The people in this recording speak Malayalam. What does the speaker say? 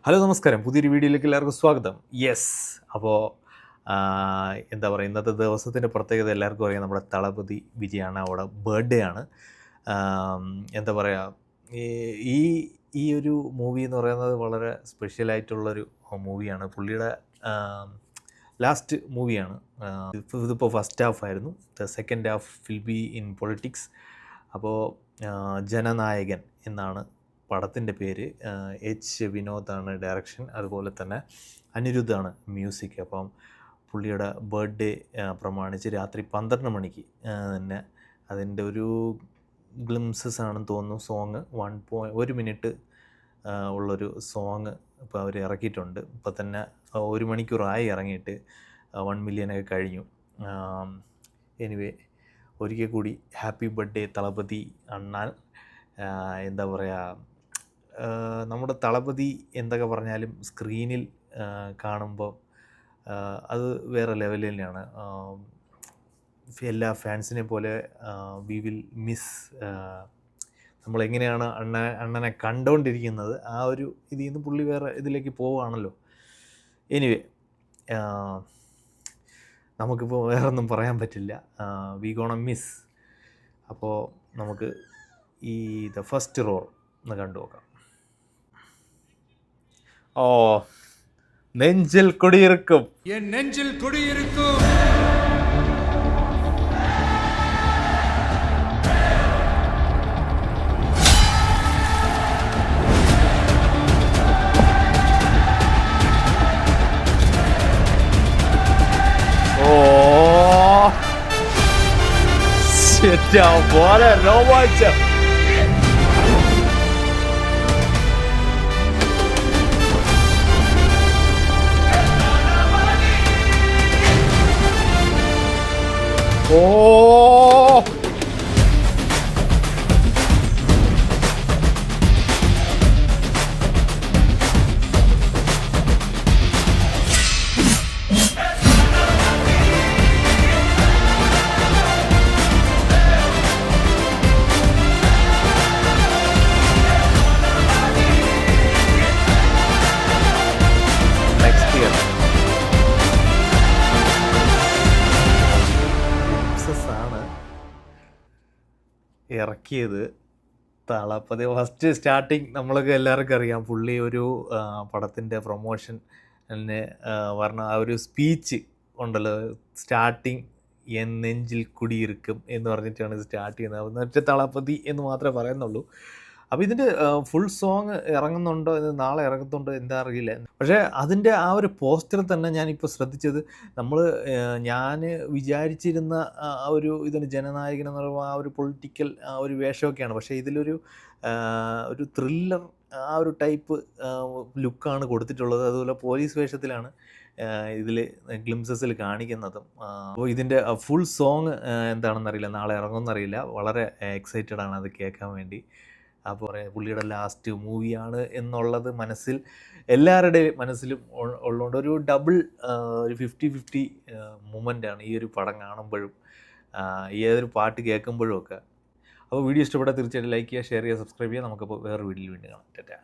ഹലോ നമസ്കാരം, പുതിയൊരു വീഡിയോയിലേക്ക് എല്ലാവർക്കും സ്വാഗതം. അപ്പോൾ എന്താ പറയുക, ഇന്നത്തെ ദിവസത്തിൻ്റെ പ്രത്യേകത എല്ലാവർക്കും അറിയാം. നമ്മുടെ തളപതി വിജയാണ്, അവിടെ ബർത്ത്ഡേ ആണ്. എന്താ പറയുക, ഈ ഈ ഒരു മൂവി എന്ന് പറയുന്നത് വളരെ സ്പെഷ്യലായിട്ടുള്ളൊരു മൂവിയാണ്. പുള്ളിയുടെ ലാസ്റ്റ് മൂവിയാണ്. ഇതിപ്പോൾ ഫസ്റ്റ് ഹാഫ് ആയിരുന്നു. Second half will be in politics. അപ്പോൾ ജനനായകൻ എന്നാണ് പടത്തിൻ്റെ പേര്. എച്ച് വിനോദാണ് ഡയറക്ഷൻ, അതുപോലെ തന്നെ അനിരുദ്ധാണ് മ്യൂസിക്. അപ്പം പുള്ളിയുടെ ബർത്ത്ഡേ പ്രമാണിച്ച് രാത്രി 12 മണിക്ക് തന്നെ അതിൻ്റെ ഒരു ഗ്ലിംസസ് ആണെന്ന് തോന്നുന്നു. സോങ് 1 മിനിറ്റ് ഉള്ളൊരു സോങ് ഇപ്പോൾ അവർ ഇറക്കിയിട്ടുണ്ട്. ഇപ്പോൾ തന്നെ 1 മണിക്കൂറായി ഇറങ്ങിയിട്ട് 1 മില്യനൊക്കെ കഴിഞ്ഞു. എനിവേ, ഒരിക്കൽ കൂടി ഹാപ്പി ബർത്ത്ഡേ തളപതി അണ്ണാൻ. എന്താ പറയുക, നമ്മുടെ തളപതി എന്തൊക്കെ പറഞ്ഞാലും സ്ക്രീനിൽ കാണുമ്പോൾ അത് വേറെ ലെവലിൽ തന്നെയാണ്. എല്ലാ ഫാൻസിനെ പോലെ വി വിൽ മിസ്. നമ്മളെങ്ങനെയാണ് അണ്ണനെ കണ്ടുകൊണ്ടിരിക്കുന്നത്, ആ ഒരു ഇതിൽ നിന്ന് പുള്ളി വേറെ ഇതിലേക്ക് പോവുകയാണല്ലോ. എനിവേ, നമുക്കിപ്പോൾ വേറെ ഒന്നും പറയാൻ പറ്റില്ല. V gonna miss. അപ്പോൾ നമുക്ക് ഈ ദ ഫസ്റ്റ് റോൾ ഒന്ന് കണ്ടു നോക്കാം. നെഞ്ചിൽ കുടിയിരിക്കും, നെഞ്ചിൽ കുടിയിരിക്കും. പോലെ രോമാഞ്ചം. ഇറക്കിയത് തളപതി. ഫസ്റ്റ് സ്റ്റാർട്ടിങ് നമ്മളൊക്കെ എല്ലാവർക്കും അറിയാം. പുള്ളി ഒരു പടത്തിൻ്റെ പ്രൊമോഷൻ പറഞ്ഞ ആ ഒരു സ്പീച്ച് ഉണ്ടല്ലോ, സ്റ്റാർട്ടിങ് എൻ നെഞ്ചിൽ കുടിയിരിക്കും എന്ന് പറഞ്ഞിട്ടാണ് സ്റ്റാർട്ട് ചെയ്യുന്നത്. എന്നിട്ട് തളപതി എന്ന് മാത്രമേ പറയുന്നുള്ളൂ. അപ്പോൾ ഇതിൻ്റെ ഫുൾ സോങ് ഇറങ്ങുന്നുണ്ടോ, ഇത് നാളെ ഇറങ്ങുന്നുണ്ടോ എന്താ അറിയില്ല. പക്ഷേ അതിൻ്റെ ആ ഒരു പോസ്റ്റർ തന്നെ ഞാനിപ്പോൾ ശ്രദ്ധിച്ചത്, ഞാൻ വിചാരിച്ചിരുന്ന ആ ഒരു ഇതിന് ജനനായകൻ എന്ന് പറയുമ്പോൾ ആ ഒരു പൊളിറ്റിക്കൽ ആ ഒരു വേഷമൊക്കെയാണ്. പക്ഷേ ഇതിലൊരു ഒരു ത്രില്ലർ ആ ഒരു ടൈപ്പ് ലുക്കാണ് കൊടുത്തിട്ടുള്ളത്. അതുപോലെ പോലീസ് വേഷത്തിലാണ് ഇതിൽ ഗ്ലിംസസിൽ കാണിക്കുന്നതും. അപ്പോൾ ഇതിൻ്റെ ഫുൾ സോങ് എന്താണെന്നറിയില്ല, നാളെ ഇറങ്ങുമെന്നറിയില്ല. വളരെ എക്സൈറ്റഡ് ആണ് അത് കേൾക്കാൻ വേണ്ടി. അപ്പോൾ പുള്ളിയുടെ ലാസ്റ്റ് മൂവിയാണ് എന്നുള്ളത് എല്ലാവരുടെയും മനസ്സിലും ഉള്ളതുകൊണ്ട് ഒരു ഡബിൾ ഒരു 50-50 മൊമെൻ്റാണ് ഈ ഒരു പടം കാണുമ്പോഴും ഏതൊരു പാട്ട് കേൾക്കുമ്പോഴും ഒക്കെ. അപ്പോൾ വീഡിയോ ഇഷ്ടപ്പെട്ടാൽ തീർച്ചയായിട്ടും ലൈക്ക് ചെയ്യുക, ഷെയർ ചെയ്യുക, സബ്സ്ക്രൈബ് ചെയ്യുക. നമുക്കപ്പോൾ വേറെ വീഡിയോയിൽ വീണ്ടും കാണാം. ടാറ്റാ.